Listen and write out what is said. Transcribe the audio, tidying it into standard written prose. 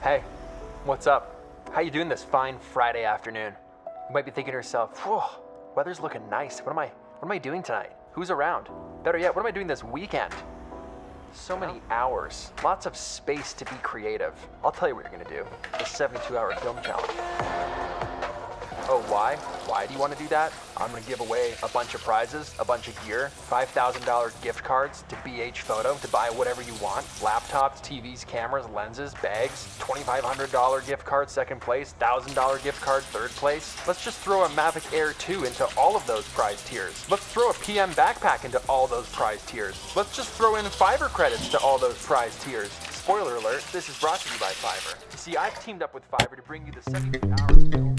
Hey, what's up? How you doing this fine Friday afternoon? You might be thinking to yourself, whew, weather's looking nice. What am I doing tonight? Who's around? Better yet, what am I doing this weekend? So many hours, lots of space to be creative. I'll tell you what you're gonna do. The 72-hour film challenge. Oh, why? Why do you want to do that? I'm going to give away a bunch of prizes, a bunch of gear, $5,000 gift cards to BH Photo to buy whatever you want. Laptops, TVs, cameras, lenses, bags, $2,500 gift card second place, $1,000 gift card third place. Let's just throw a Mavic Air 2 into all of those prize tiers. Let's throw a PM backpack into all those prize tiers. Let's just throw in Fiverr credits to all those prize tiers. Spoiler alert, this is brought to you by Fiverr. You see, I've teamed up with Fiverr to bring you the 72 hours film.